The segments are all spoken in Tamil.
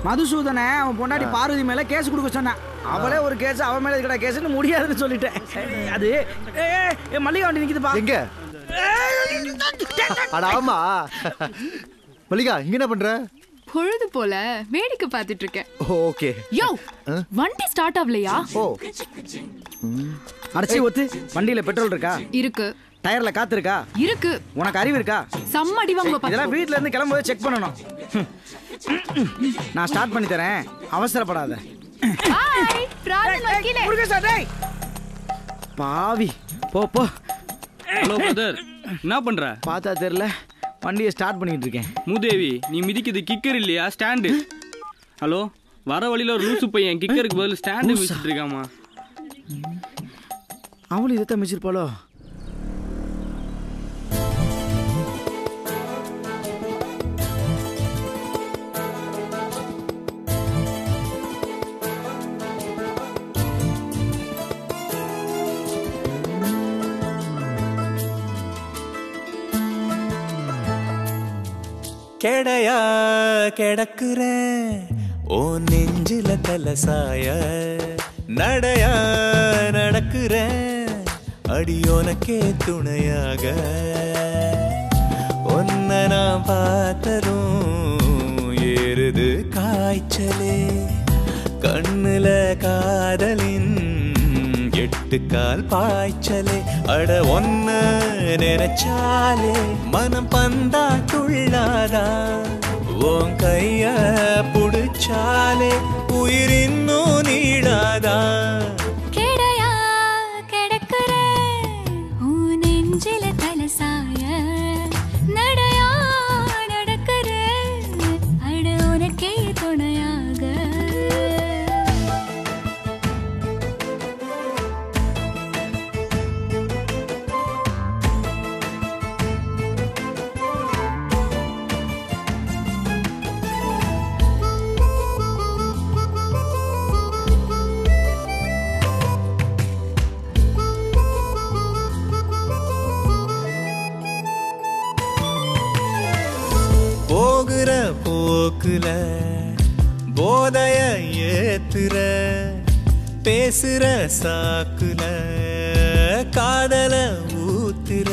மதுசூதனை அவன் பொண்டாட்டி பார்வதி மேல கேஸ் கொடுக்க சொன்னான். அவளே ஒரு கேஸ் அவன் மேல இருக்கடா கேஸ்னு முடியாதுன்னு சொல்லிட்டேன். அது மல்லிகா வண்டி நிக்குதுப்பா. எங்க? அட ஆமா. மல்லிகா இங்க என்ன பண்ற? பொழுது போல வேடிக்கை பார்த்துட்டு இருக்கேன். ஓகே. யோ வண்டி ஸ்டார்ட் ஆகலையா? ஓ அடச்சி ஒத்து. வண்டியில பெட்ரோல் இருக்கா? இருக்கு. டயர்ல காத்து இருக்கா? இருக்கு. உனக்கு அறிவு இருக்கா? சம்மடி வாங்க பாத்து. இதெல்லாம் வீட்ல இருந்து கிளம்பும்போது செக் பண்ணணும். நான் ஸ்டார்ட் பண்ணி தரேன், அவசரப்படாத. ஹாய் பிராணன் வக்கீலே. முருகேசா டேய். பாவி போ போ. ஹலோ பிரதர், என்ன பண்ற? பார்த்தா தெரியல, வண்டியை ஸ்டார்ட் பண்ணிட்டு இருக்கேன். மூதேவி, நீ மிதிக்குது கிக்கர் இல்லையா ஸ்டாண்டு? ஹலோ, வர வழியில ஒரு லூசு பையன் கிக்கருக்கு பதில் ஸ்டாண்டு மிதிச்சிட்டு இருக்காமா. அவளும் இதைத்தான் மிதிச்சிருப்பாளோ? கெடையா கிடக்குறேன் ஓ நெஞ்சில தலசாய நடையா நடக்குறேன் அடியோனக்கே துணையாக ஒன்ன நான் பார்த்ததும் ஏறுது காய்ச்சலே கண்ணுல காதலின் எட்டுக்கால் பாய்ச்சலே அட ஒன்ன நினைச்சாலே மனம் பந்தா துள்ளாதா உன் கைய புடிச்சாலே உயிர் இன்னும் நீடாதா கெடையா கிடக்குற உன் நெஞ்சில தலசாய நடையா நடக்குற அட உனக்கே துணையாக போகிற போக்குல போதைய ஏத்துற பேசுற சாக்குல காதல ஊத்துற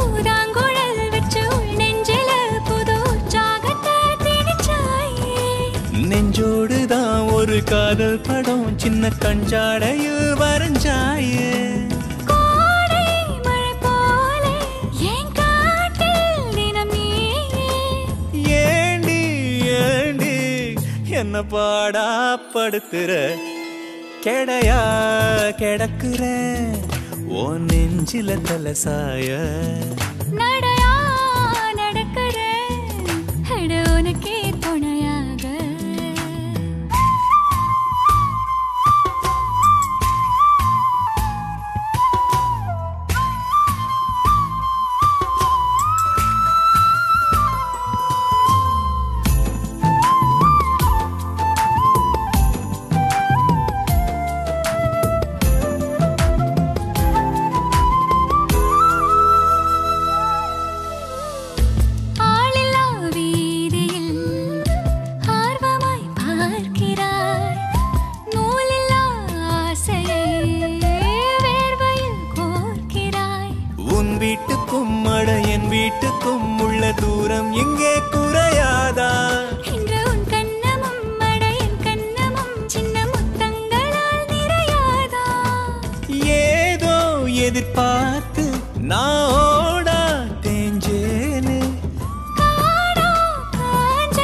ஊதாங்குழல் வச்சு நெஞ்சில புது உற்சாகத்தை திணிச்சாயே நெஞ்சோடுதான் ஒரு காதல் படம் சின்ன கஞ்சாடையில் வரைஞ்சாயே கோடை மழை போல என் காட்டில் தினம் நீயே ஏண்டி ஏண்டி என்ன பாடா படுத்துற கெடையா கிடக்குற ஓ நெஞ்சில தலசாய நடையா நடக்கிற அட உனக்கே துணையாக ஆளில்லா வீதியில் ஆர்வமாய் பார்க்கிறாய் நூலில்லா ஆசையை வேர்வையில் கோர்க்கிறாய் உன் வீட்டுக்கும் அட என் வீட்டுக்கும் உள்ள தூரம் எங்கே குறையாதா இன்று உன் கண்ணமும் அட என் கண்ணமும் சின்ன முத்தங்களால் நிறையாதா ஏதோ எதிர்பார்த்து நான் ஓடா தேஞ்சேனே காடா காஞ்ச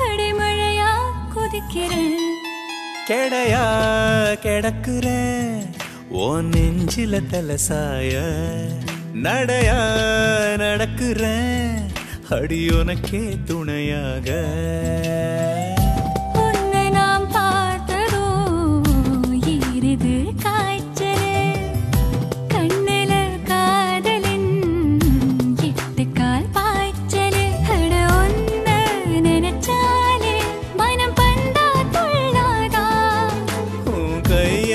அடைமழையா கொதிக்கிறேன் கெடையா கிடக்குற ஓ நெஞ்சில தலசாய நடையா நடக்குற அடியோனக்கே துணையாக உன்னை நாம் பார்த்ததோ ஏறுது காய்ச்சலே கண்ணுல காதலின் எட்டுக்கால் பாய்ச்சலே அட ஒன்ன நினைச்சாலே மனம் பந்தா துள்ளாதா உன் கைய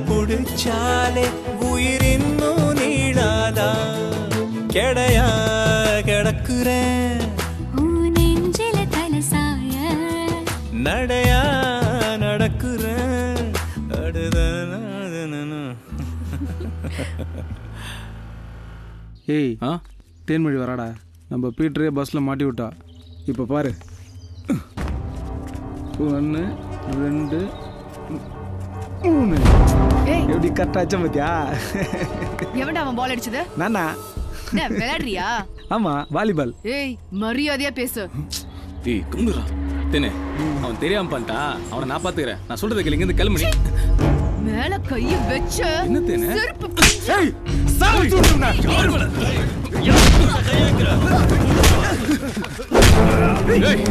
புடிச்சாலே உயிர் இன்னும் நீடாதா கெடையா கிடக்குற உன் நெஞ்சில தலசாய நடையா நடக்குறேன் ஏய் தேன்மொழி வராடா. நம்ம பீட்டரே பஸ்ஸில் மாட்டி விட்டா. இப்போ பாரு, 1 2 3 எப்படி கரெக்டாச்சா பத்தியா? எவன்டா அவன் பால் அடிச்சது? நானா? என்ன விளையாடுறியா? ஆமா, வாலிபால். ஏய் மரியாதையா பேசு. ஏய் குங்குறா தேனே, அவன் தெரியாம பண்ணிட்டா. அவனை நான் பாத்துக்கிறேன். நான் சொல்றதை கேளு, இங்கிருந்து கிளம்பி. மேல கைய வெச்ச என்ன தேனே? செருப்பு. ஏய் சாவு சுடுறா. யார் மேல? ஏய்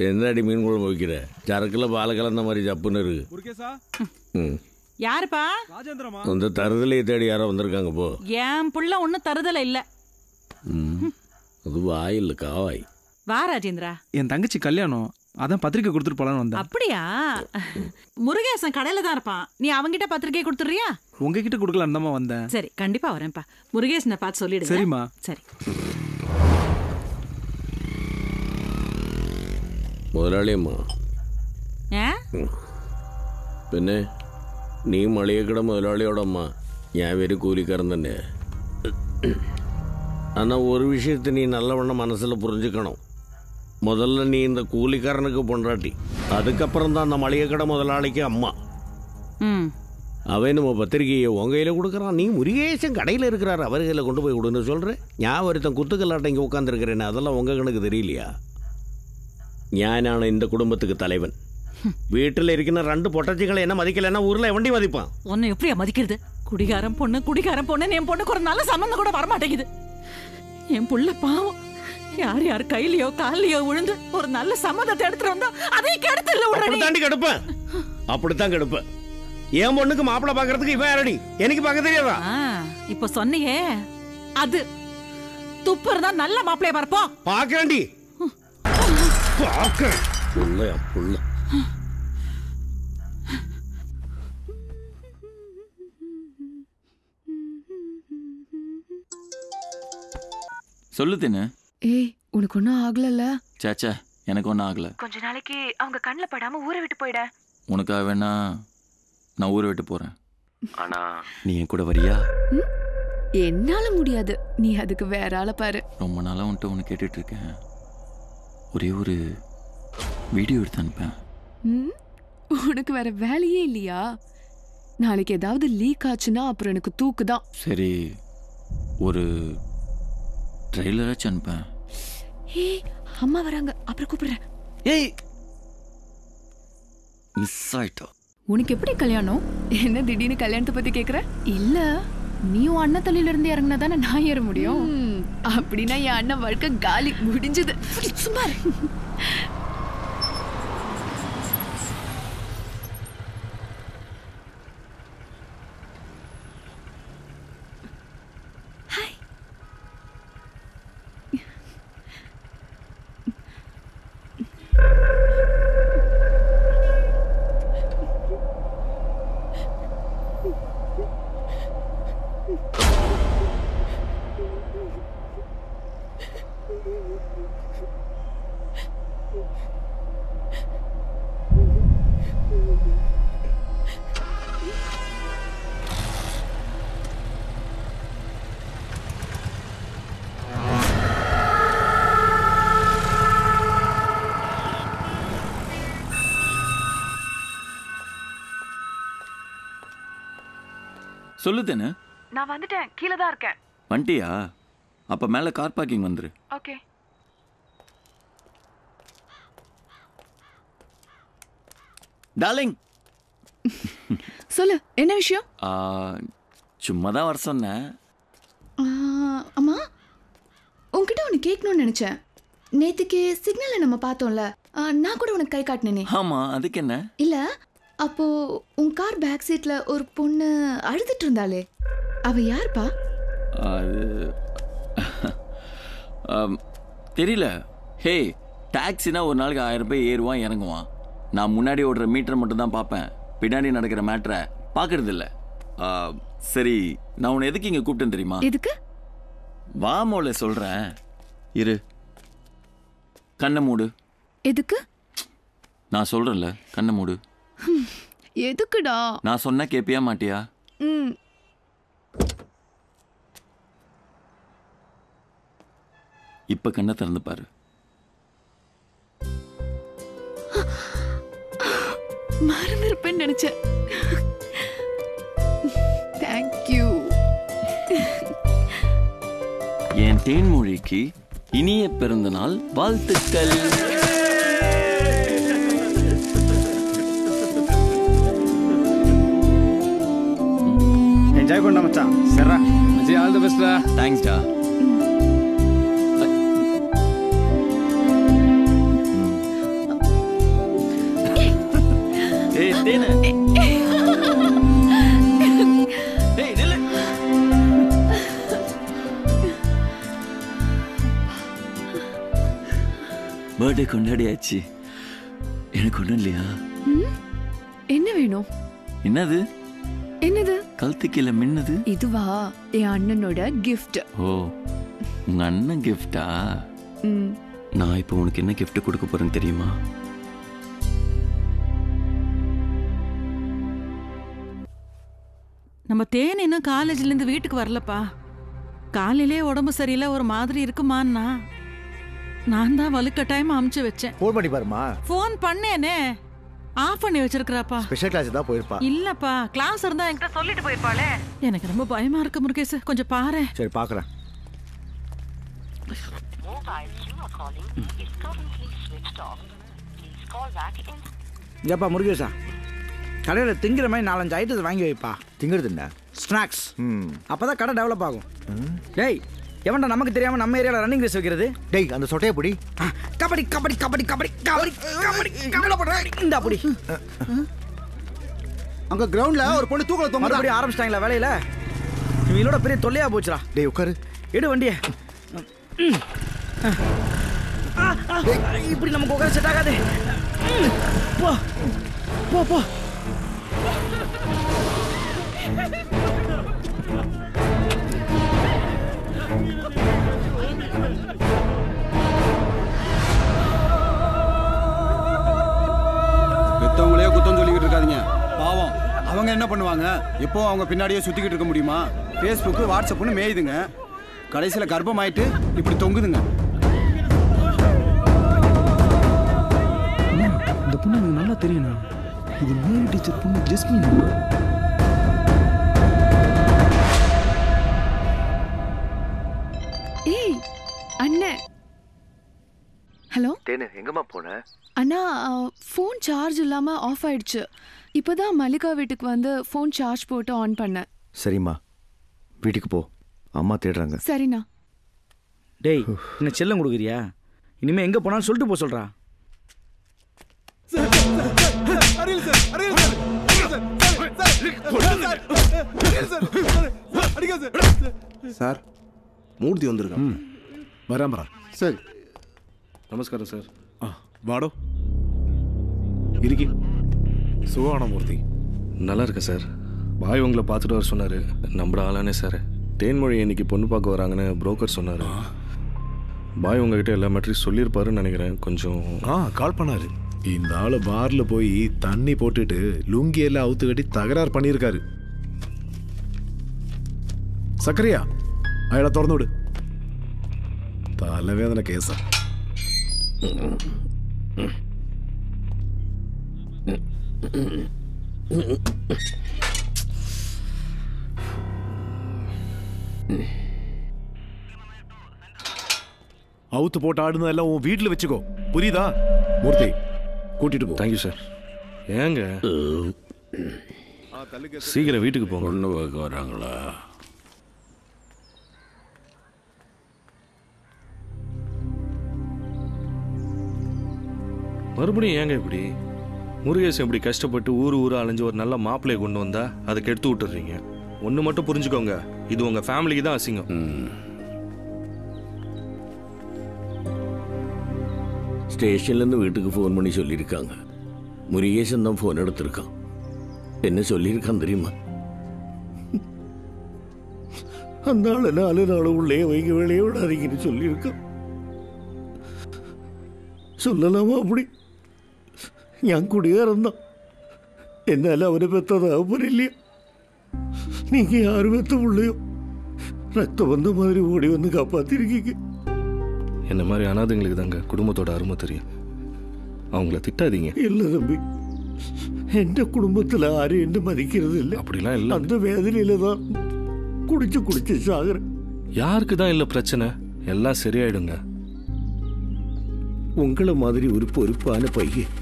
என்னடி மீன் குழம்பு வைக்கிற? சரக்குல பால கலந்த மாதிரி ஜப்புன்னு இருக்கு. யாருப்பா? அந்த தருதலையை தேடி யாரோ வந்திருக்காங்க போ. என் புள்ள ஒன்னும் தருதல இல்ல. அது வாயில் காவாய். வா ராஜேந்திரா. என் தங்கச்சி கல்யாணம், அதான் பத்திரிக்கை கொடுத்துட்டு போலான்னு வந்தேன். அப்படியா? முருகேசன் கடையில தான் இருப்பான். நீ அவங்கிட்ட பத்திரிக்கை கொடுத்துறியா? உங்ககிட்ட கொடுக்கலான்னு தான் வந்தேன். சரி, கண்டிப்பா வரேன்ப்பா. முருகேசனை பார்த்து சொல்லிடு. சரிம்மா. சரி. முதலாளியம்மா, പിന്നെ നീ മളിയക്കട മുതലാളിയോടെ അമ്മ, ഞാൻ വരെ കൂലിക്കാരൻ തന്നെ. ஆனால் ஒரு விஷயத்தை நீ நல்லவண்ணம் மனசில் புரிஞ்சுக்கணும். முதல்ல நீ இந்த கூலிக்காரனுக்கு பொண்டாட்டி, அதுக்கப்புறம் தான் அந்த மளிகைக்கடை முதலாளிக்கு அம்மா. அவன் நம்ம பத்திரிகையை உன் கையில் கொடுக்குறான், நீ முருகேசன் கடையில் இருக்கிறார் அவர் கையில் கொண்டு போய் கொடுன்னு சொல்கிறேன். ഞാൻ ஒருத்தன் குத்துக்கல்லாட்ட இங்கே உட்காந்துருக்கிறேன்னு அதெல்லாம் உங்கள் கணக்கு தெரியலையா? ഞാനാണ് இந்த குடும்பத்துக்கு தலைவன். வீட்டில் இருக்கிற 2 பொட்டச்சிகளை என்ன மதிக்கலைன்னா ஊரில் எவண்டி மதிப்பான்? உன்னை எப்படியா மதிக்கிறது? குடிகாரம் பொண்ணு என் பொண்ணுக்கு ஒரு நல்ல சம்பந்தம் கூட வரமாட்டேங்குது. என் புள்ள பாவம் யார் கையிலயோ காலிலையோ விழுந்து ஒரு நல்ல சம்மதத்தை எடுத்துட்டு வந்தா அதை கெடுத்து அப்படித்தாண்டி கெடுப்பேன். அப்படித்தான் கெடுப்பேன். என் பொண்ணுக்கு மாப்பிள்ளை பாக்குறதுக்கு இவன் யாரடி? எனக்கு பார்க்க தெரியாதா? இப்ப சொன்னியே அது துப்பு இருந்தா நல்ல மாப்பிள்ளைய பார்ப்போம். பாக்கேண்டி புள்ள புள்ள. சொல்லு தின்னு. ஏய் உனக்கு ஒன்றும் ஆகலல்ல? சாச்சா எனக்கு ஒன்றும் ஆகல. கொஞ்ச நாளைக்கு அவங்க கண்ணில் படாம ஊரை விட்டு போயிட. உனக்காக வேணா நான் ஊரை விட்டு போறேன். ஆனா நீ என் கூட வரியா? என்னால முடியாது, நீ அதுக்கு வேற ஆளை பாரு. ரொம்ப நாளா உன்ட்டு ஒன்று கேட்டுட்டு இருக்கேன். ஒரே ஒரு வீடியோ எடுத்து அனுப்பேன். உனக்கு வேற வேலையே இல்லையா? நாளைக்கு ஏதாவது லீக் ஆச்சுன்னா அப்புறம் எனக்கு தூக்குதான். சரி, ஒரு ட்ரெய்லராச்சும் அனுப்பேன். ஏய் அம்மா வராங்க, அப்புறம் கூப்பிடுறேன். ஏய் மிஸ் ஆயிட்டோ. உனக்கு எப்படி கல்யாணம்? என்ன திடீர்னு கல்யாணத்தை பத்தி கேக்குற? இல்ல நீயும் அண்ணன் தலையில இருந்து இறங்கினா தானே நான் ஏற முடியும். அப்படின்னா என் அண்ணன் வாழ்க்கை காலி முடிஞ்சது. சும்மா சொல்லு தேனு. நான் வந்துட்டேன், கீழே தான் இருக்கேன். வண்டியா? அப்ப மேல கார் பார்க்கிங் வந்துரு. ஓகே. டார்லிங் சொல்லு என்ன விஷயம்? சும்மா தான் வர சொன்னேன். அம்மா உன்கிட்ட ஒன்று கேட்கணும்னு நினைச்சேன். நேத்துக்கு சிக்னல்ல நம்ம பார்த்தோம்ல, நான் கூட உனக்கு கை காட்டினேனே. ஆமா, அதுக்கு என்ன? இல்ல, அப்போ உன் கார் பேக் சீட்ல ஒரு பொண்ணு அழுதுட்டு இருந்தாளே, அவ யாருப்பா? அது தெரியல. ஹே, டாக்ஸினா ஒரு நாளைக்கு 1000 ரூபாய் ஏறுவான் இறங்குவான். நான் முன்னாடி ஓடுற மீட்டரை மட்டும் தான் பார்ப்பேன், பின்னாடி நடக்கிற மேட்டரை பார்க்கறது இல்லை. சரி, நான் உன்னை எதுக்கு இங்கே கூப்பிட்டேன் தெரியுமா? எதுக்கு? வா மோளை சொல்கிறேன், இரு. கண்ணை மூடு. எதுக்கு? நான் சொல்கிறேன்ல, கண்ணை மூடு. எதுக்குடா? நான் சொன்ன கேப்பியா மாட்டியா? இப்ப கண்ணை திறந்து பாரு. மறந்துருப்பேன்னு நினைச்சேன். தேங்க்யூ. என் தேன்மொழிக்கு இனிய பிறந்த நாள் வாழ்த்துக்கள். என்ஜாய் பண்ண மச்சான். சரிடா மச்சி, ஆல் தி பெஸ்ட்டா. தேங்க்ஸ் டா. ஏய் தேனே, ஏய் நில்லு. பர்த்டே கொண்டாடியாச்சு. எனக்கு ஒண்ணும் இல்லையா? என்ன வேணும்? என்னது? என்னது? கழுத்துக்கில மின்னது. இதுவா? என் அண்ணனோட கிஃப்ட். ஓ, உங்க அண்ணன் கிஃப்டா? நான் இப்போ உனக்கு என்ன கிஃப்ட் கொடுக்க போறேன்னு தெரியுமா? நம்ம தேன் இன்னும் காலேஜ்ல இருந்து வீட்டுக்கு வரலப்பா. காலையிலே உடம்பு சரியில்லை, ஒரு மாதிரி இருக்குமான்னா நான் தான் வலுக்கட்டாயமா அமுச்சு வச்சேன். ஃபோன் பண்ணி பாருமா. ஃபோன் பண்ணேனே, ஆஃப் பண்ணி வச்சிருக்கறாப்பா. ஸ்பெஷல் கிளாஸ் தான் போயிருப்பா. இல்லப்பா, கிளாஸ் இருந்தா என்கிட்ட சொல்லிட்டு போயிருப்பாளே. எனக்கு ரொம்ப பயமா இருக்கு முருகேஷ், கொஞ்சம் பாரு. சரி பாக்குறேன். ஏப்பா முருகேஷா, கடையில் திங்கிற மாதிரி 4-5 ஐட்டத்தை வாங்கி வைப்பா. திங்கிறது என்ன? ஸ்நாக்ஸ். அப்பதான் கடை டெவலப் ஆகும். டேய், எவன்டா நமக்கு தெரியாம நம்ம ஏரியாவில் ரன்னிங் ரேஸ் வைக்கிறது? டேய், அந்த சொட்டையை பிடி. கபடி கபடி கபடி கபடி கபடி கபடி கபடி. இந்த அப்படி அங்க கிரவுண்ட்ல ஒரு பொண்ணு தூக்கல தொங்க. மறுபடியும் ஆரம்பிச்சிட்டாங்களா வேலையில? இவங்களோட பெரிய தொல்லையா போச்சுடா. டேய் உட்காரு. எடு வண்டியை. இப்படி நமக்கு உட்கார செட் ஆகாது. போ போ போ. பெத்தவங்களே குத்தம் சொல்லிக்கிட்டு இருக்காதீங்க. பாவம், அவங்க என்ன பண்ணுவாங்க? இப்போ அவங்க பின்னாடியே சுத்திக்கிட்டு இருக்க முடியுமா? ஃபேஸ்புக்கு வாட்ஸ்அப்னு மேயுதுங்க. கடைசியில் கர்ப்பம் ஆயிட்டு இப்படி தொங்குதுங்க. இந்த பொண்ணு எனக்கு நல்லா தெரியுண்ணா. இது மேரி டீச்சர் பொண்ணு ஜெஸ்மின். ஏய் அண்ணே. ஹலோ தேனு, எங்கம்மா போன? அண்ணா, ஃபோன் சார்ஜ் இல்லாம ஆஃப் ஆயிடுச்சு. இப்போதான் மல்லிகா வீட்டுக்கு வந்து ஃபோன் சார்ஜ் போட்டு ஆன் பண்ணேன். சரிம்மா, வீட்டுக்கு போ, அம்மா தேடுறாங்க. சரிண்ணா. டேய், என்ன செல்லம் கொடுக்குறியா? இனிமே எங்க போனாலும் சொல்லிட்டு போ சொல்றா. சார், மூர்த்தி வந்திருக்கான். வராமரா? சரி. நமஸ்காரம் சார். வாடோ இருக்கி. சுகான மூர்த்தி. நல்லா இருக்க சார். பாய் உங்களை பார்த்துட்டு வர சொன்னார். நம்மள ஆளானே சார். தேன்மொழி இன்னைக்கு பொண்ணு பார்க்க வராங்கன்னு புரோக்கர் சொன்னார். பாய் உங்ககிட்ட எல்லா மேட்டரையும் சொல்லியிருப்பாருன்னு நினைக்கிறேன். கொஞ்சம் கால் பண்ணாரு. இந்த ஆளு பார்ல போய் தண்ணி போட்டுட்டு லுங்கி எல்லாம் அவுத்து கட்டி தகராறு பண்ணியிருக்காரு. சக்கரையா, அயல திறந்து விடு. தலைவேதனை கேசா. அவுத்து போட்டு ஆடுனதெல்லாம் உன் வீட்டில் வச்சுக்கோ, புரியுதா? மூர்த்தி, கூட்டிட்டு போ. Thank you sir. ஏங்க சீக்கிரம் வீட்டுக்கு போங்க. பொண்ணு பார்க்க வராங்களா? மறுபடியும் ஏங்க இப்படி? முருகேசன் இப்படி கஷ்டப்பட்டு ஊர் அலைஞ்சு ஒரு நல்ல மாப்பிள்ளையை கொண்டு வந்தா அதை கெடுத்து விட்டுறீங்க. ஒன்று மட்டும் புரிஞ்சுக்கோங்க, இது உங்க ஃபேமிலிக்கு தான் அசிங்கம். ஸ்டேஷன்லேருந்து வீட்டுக்கு ஃபோன் பண்ணி சொல்லியிருக்காங்க. முருகேசன் தான் ஃபோன் எடுத்திருக்கான். என்ன சொல்லியிருக்கான் தெரியுமா? அந்த ஆளை 4 நாள் உள்ளே வைக்க வெளியே விடாதீங்கன்னு சொல்லியிருக்கான். சொல்லலாமா அப்படி? ഞാൻ കുടിയേറുന്ന എന്നാൽ അവനെ പെത്തത് അവരില്ല. நீங்க யாரு பெத்த பிள்ளையோ ரத்த வந்த மாதிரி ஓடி வந்து காப்பாத்திருக்கீங்க. என்ன மாதிரி அனாதைங்களுக்கு தாங்க குடும்பத்தோட அருமை தெரியும். அவங்கள திட்டாதீங்க. இல்ல தம்பி, எந்த குடும்பத்துல யாரும் என்ன மதிக்கிறது இல்லை. அப்படிலாம் இல்லை. அந்த வேதனையில தான் குடிச்சு சாகுறேன். யாருக்கு தான் இல்லை பிரச்சனை? எல்லாம் சரியாயிடுங்க. உங்களை மாதிரி ஒரு பொறுப்பான பையன்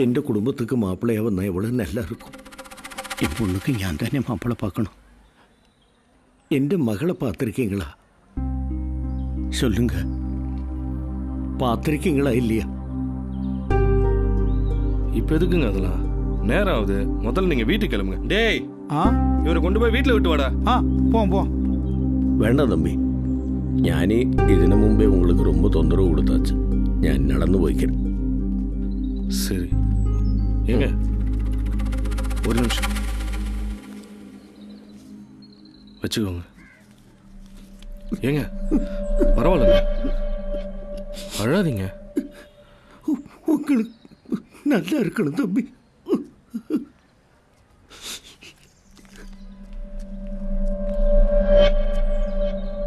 எந்த குடும்பத்துக்கு மாப்பிள்ளையா வந்தா எவ்வளவு நல்லா இருக்கும். என் பொண்ணுக்கு ஞான் தானே மாப்பிள்ளை பார்க்கணும். எந்த மகளை பார்த்துருக்கீங்களா? சொல்லுங்க, பார்த்துருக்கீங்களா இல்லையா? இப்ப எதுக்குங்க அதெல்லாம்? நேரம் ஆகுது, முதல்ல நீங்க வீட்டுக்கு கிளம்புங்க. டேய், இவரை கொண்டு போய் வீட்டில் விட்டு வாடா. போ. வேண்டாம் தம்பி, ஞானி ഇതിനു മുമ്പേ உங்களுக்கு ரொம்ப தொந்தரவு கொடுத்தாச்சு. ഞാൻ நடந்து போய்க்கிறேன். சரி ஏங்க, ஒரு நிமிஷம் வச்சுக்கோங்க. ஏங்க பரவாயில்ல, அழாதீங்க. உங்களுக்கு நல்லா இருக்கணும் தம்பி.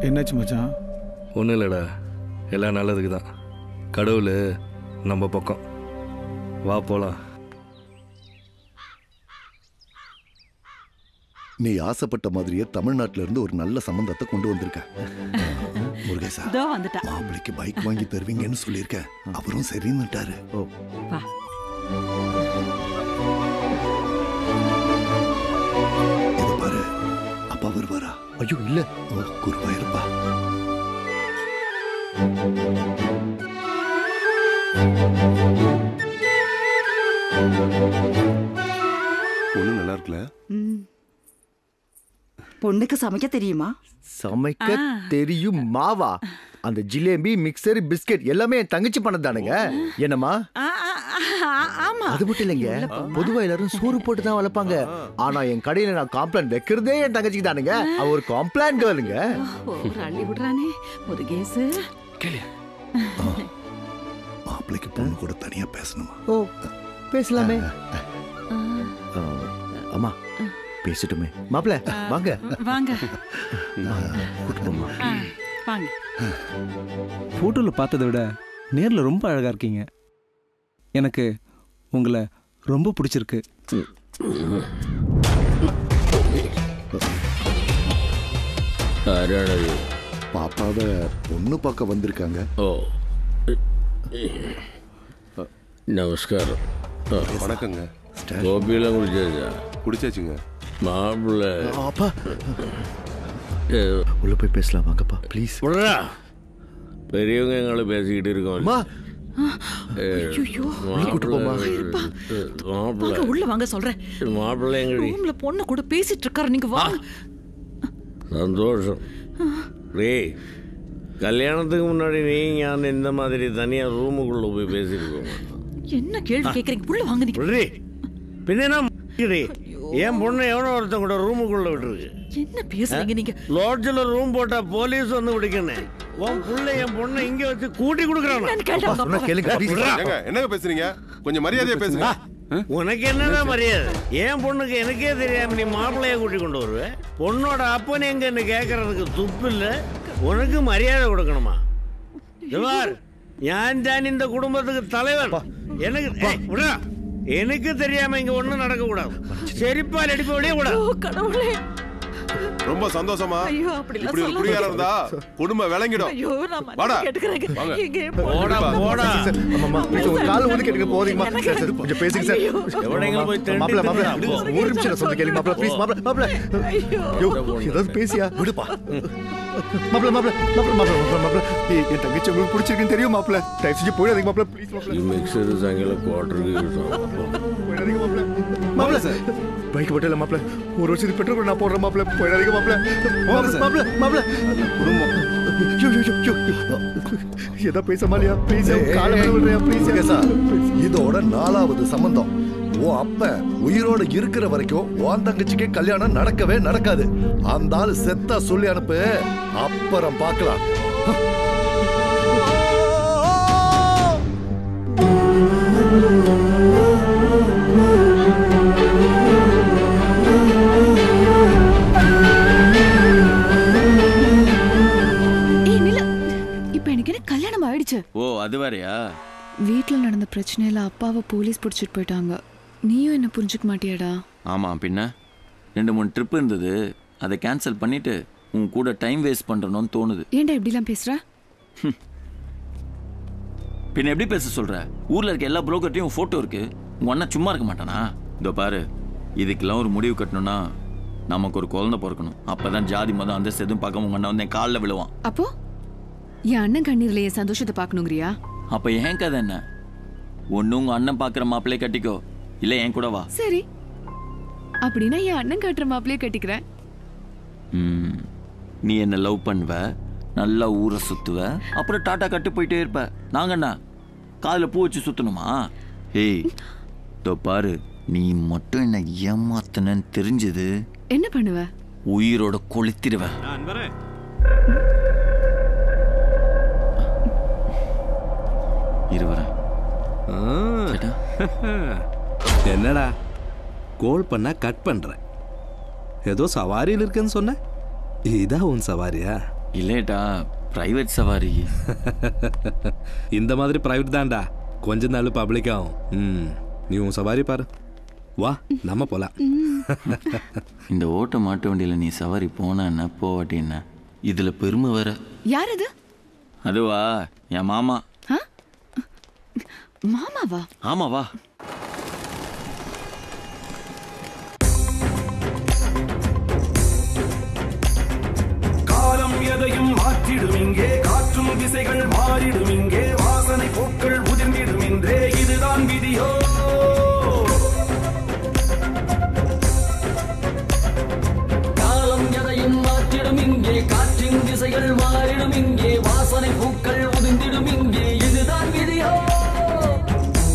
என்னாச்சு மச்சான்? ஒன்றும் இல்லைடா, எல்லாம் நல்லதுக்கு தான். கடவுள் நம்ம பக்கம். வா போலாம். நீ ஆசைப்பட்ட மாதிரியே தமிழ்நாட்டில இருந்து ஒரு நல்ல சம்பந்தத்தை கொண்டு வந்திருக்க. முருகேசா, மாப்பிளைக்கு பைக் வாங்கி தருவீங்கன்னு சொல்லியிருக்கேன். அவரும் சரின்னுட்டாரு. இது பாரு, அப்பா வருவாரா? ஐயோ இல்ல, குருவாயிருப்பா. பொண்ணு நல்லா இருக்குல்ல? பொண்ணுக்கு சமைக்க தெரியுமா? சமைக்க தெரியும். மாவா, அந்த ஜிலேபி, மிக்சர், பிஸ்கட் எல்லாமே என் தங்கச்சி பண்ணது தானுங்க. என்னம்மா? அது மட்டும் இல்லைங்க, பொதுவா எல்லாரும் சோறு போட்டு தான் வளர்ப்பாங்க. ஆனா என் கடையில நான் காம்ப்ளான் வைக்கிறதே என் தங்கச்சிக்கு தானுங்க. அவ ஒரு காம்ப்ளான் கேர்ளுங்க. அள்ளி விடுறானே முருகேசு. மாப்பிளைக்கு பொண்ணு கூட தனியா பேசணுமா? ஓ, பேசலாமே. அம்மா பேசிட்டுமே. மாப்பிள்ள வாங்க வாங்க வாங்க. போட்டோல பார்த்ததை விட நேர்ல ரொம்ப அழகா இருக்கீங்க. எனக்கு உங்களை ரொம்ப பிடிச்சிருக்கு. பாப்பாவை பொண்ணு பார்க்க வந்திருக்காங்க. ஓ, நமஸ்காரம். வணக்கங்க. கோபியெல்லாம் குடிச்சாச்சா? குடிச்சாச்சுங்க. மாப்பிள்ள அப்பா உள்ள போய் பேசலாம் வாங்கப்பா ப்ளீஸ். பெரியவங்க எங்களை பேசிக்கிட்டு இருக்கோம். உள்ள வாங்க சொல்றேன். மாப்பிள்ளை எங்க பொண்ணு கூட பேசிட்டு இருக்காரு, நீங்க வாங்க. சந்தோஷம். ரே, கல்யாணத்துக்கு முன்னாடி நீ ஞான் இந்த மாதிரி தனியா ரூமுக்குள்ள போய் பேசிருக்கோம். என்ன கேள்வி கேக்குறீங்க? உள்ள வாங்க நீங்க. பின்ன என் பொண்ணு எவனோ ஒருத்தன் கூட ரூமுக்குள்ள விட்டுருக்கு. என்ன பேசுறீங்க நீங்க? லாட்ஜில் ரூம் போட்டா போலீஸ் வந்து பிடிக்கணும். உன் புள்ள என் பொண்ணை இங்க வச்சு கூட்டி கொடுக்குறான். என்னங்க பேசுறீங்க? கொஞ்சம் மரியாதையா பேசுங்க. உனக்கு என்னதான் மரியாதை? என் பொண்ணுக்கு எனக்கே தெரியாம நீ மாப்பிள்ளைய கூட்டி கொண்டு வருவ. பொண்ணோட அப்பன் எங்கன்னு கேட்கறதுக்கு துப்பு இல்ல. உனக்கு மரியாதை கொடுக்கணுமா? ஜவார், ஞான் தான் இந்த குடும்பத்துக்கு தலைவன். எனக்கு தெரியாம இங்க ஒண்ணும் நடக்க கூடாது. செரிப்பால் அடிப்ப வெளியே கூடாது. ரொம்ப சந்தோஷமா ஐயோ, அப்படிலாம் இப்படி ஒரு சொல்லாதீங்க. குடிகாரன் இருந்தா குடும்பம் விளங்கிடும் ஐயோ, நான் மன்னிப்பு வாடா கேட்டுக்கிறேங்க. வாங்க இங்கே போடா போடா ஆமாம்மா ப்ளீஸ் உங்க கால் வந்து கேட்டுங்க போதீங்கம்மா சார் சார் கொஞ்சம் பேசுங்க சார் எவனைங்களும் போய் மாப்பிள்ள மாப்பிள்ள தேடிட்டு வா. ஒரு நிமிஷம் நான் சொல்ல கேளுங்க மாப்பிள்ள ப்ளீஸ் மாப்பிள்ள மாப்பிள்ள ஐயோ ஏதாவது பேசியா விடுப்பா மாப்பிள்ள மாப்பிள்ள மாப்பிள்ள மாப்பிள்ள மாப்பிள்ள என் தங்கச்சி உங்களுக்கு பிடிச்சிருக்குன்னு தெரியும் மாப்பிள்ள தயவு செஞ்சு போயிடாதீங்க மாப்பிள்ள ப்ளீஸ் மாப்பிள்ள மிக்சர் சாயங்காலம் குவார்டருக்கு போயிடாதீங்க மாப்பிள்ள மாப்பிள்ள சார் பைக் மட்டும் இல்ல மாப்பிள்ள ஒரு வருஷத்துக்கு பெட்ரோல் நான் போடுறேன் மாப்பிள்ள போயிடாதீங்க மாப்பிள்ள மாப்பிள்ள மாப்பிள்ள குடும்பம் ஏதா பேச மாலியா ப்ளீஸ் கால விடுறியா ப்ளீஸ் இதோட 4வது சம்பந்தம் ஓ அப்ப உயிரோட இருக்கிற வரைக்கும் உன் தங்கச்சிக்கு கல்யாணம் நடக்கவே நடக்காது. அந்த ஆளு செத்தா சொல்லி அனுப்பு, அப்புறம் பார்க்கலாம். கல்யாணம் ஆயிடுச்சு. ஓ அது வேறயா? வீட்ல நடந்த பிரச்சனையில அப்பாவை போலீஸ் பிடிச்சிட்டு போயிட்டாங்க. நீயும் என்ன புரிஞ்சுக்க மாட்டியாடா? ஆமா, பின்ன 2-3 ட்ரிப் இருந்தது, அதை கேன்சல் பண்ணிட்டு உன் கூட டைம் வேஸ்ட் பண்றணும்னு தோணுது. ஏன்டா இப்படிலாம் பேசுற? பின்ன எப்படி பேச சொல்ற? ஊர்ல இருக்க எல்லா புரோக்கர்ட்டையும் போட்டோ இருக்கு, உங்க அண்ணன் சும்மா இருக்க மாட்டானா? இதோ பாரு, இதுக்கெல்லாம் ஒரு முடிவு கட்டணும்னா நமக்கு ஒரு குழந்தை பிறக்கணும். அப்பதான் ஜாதி மதம் அந்த எதுவும் பார்க்க உங்க அண்ணன் வந்து என் காலில் விழுவான். அப்போ என் அண்ணன் கண்ணீர்ல என் சந்தோஷத்தை பார்க்கணுங்கிறியா? அப்ப ஏன் கதை என்ன? ஒண்ணு உங்க அண்ணன் பாக்குற மாப்பிள்ளைய கட்டிக்கோ, இல்ல என் கூட வா. சரி, அப்படின்னா என் அண்ணன் காட்டுற மாப்பிள்ளைய கட்டிக்கிறேன். நீ என்ன லவ் பண்ணுவ, நல்லா ஊரை சுத்துவ, அப்புறம் டாட்டா கட்டு போயிட்டே இருப்ப. நாங்க என்ன காதுல பூ வச்சு சுத்தணுமா? ஏய் இதோ பாரு, நீ மட்டும் என்ன ஏமாத்தனன்னு தெரிஞ்சது என்ன பண்ணுவ? உயிரோட கொளுத்திடுவேன். என்னடா கோல் பண்ணா கட் பண்ற? ஏதோ சவாரியில் இருக்குன்னு சொன்ன, இதான் உன் சவாரியா? இல்லேட்டா, பிரைவேட் சவாரி. இந்த மாதிரி பிரைவேட் தான்டா, கொஞ்ச நாள் பப்ளிக் ஆகும். நீ உன் சவாரி பாரு, வா நம்ம போலாம். இந்த ஓட்ட மாட்டு வண்டியில நீ சவாரி போன என்ன போவாட்டி என்ன, இதுல பெருமை வேற. யார் அது? அதுவா, என் மாமா. மாமாவா? ஆமாவா. காலம் எதையும் மாற்றிடும் இங்கே, காற்றும் திசைகள் மாறிடும் இங்கே, வாசனை பூக்கள் உதிர்ந்திடும் இன்றே, இதுதான் விதியோ. காலம் எதையும் மாற்றிடும் இங்கே, காற்றின் திசைகள் மாறிடும் இங்கே, வாசனை பூக்கள் உதிர்ந்திடும் இங்கே, இதுதான் விதியோ.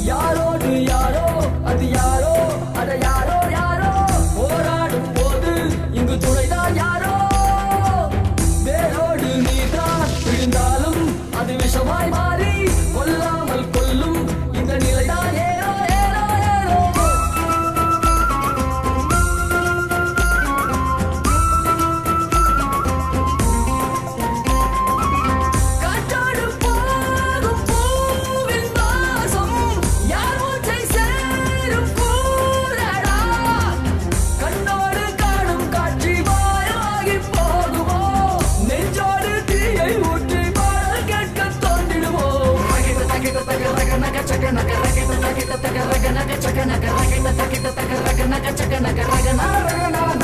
யாரோடு யாரோ, அது யாரோ, அத யாரோ யாரோ, போராடும் போது இங்கு துணைதான் யாரோ. வேரோடு நீதான் விழுந்தாலும் அது விஷமாய் மாறி கொல்லாமல் கொல்லும் இந்த நிலைதான் ஏனோ ஏனோ ஏனோ. காற்றோடு போகும் பூவின் வாசம் யார் மூச்சை சேரும் கூறடா. கண்ணோடு காணும் காட்சி மாயமாகி போகுமோ, நெஞ்சோடு தீயை ஊற்றி பாடல் கேட்க தோன்றிடுமோ. ரகித தகித தக ரக நக சக நக ரகித தகித தக ரக நக சக நக ரகித தகித தக ரக நக சக நக ரக நக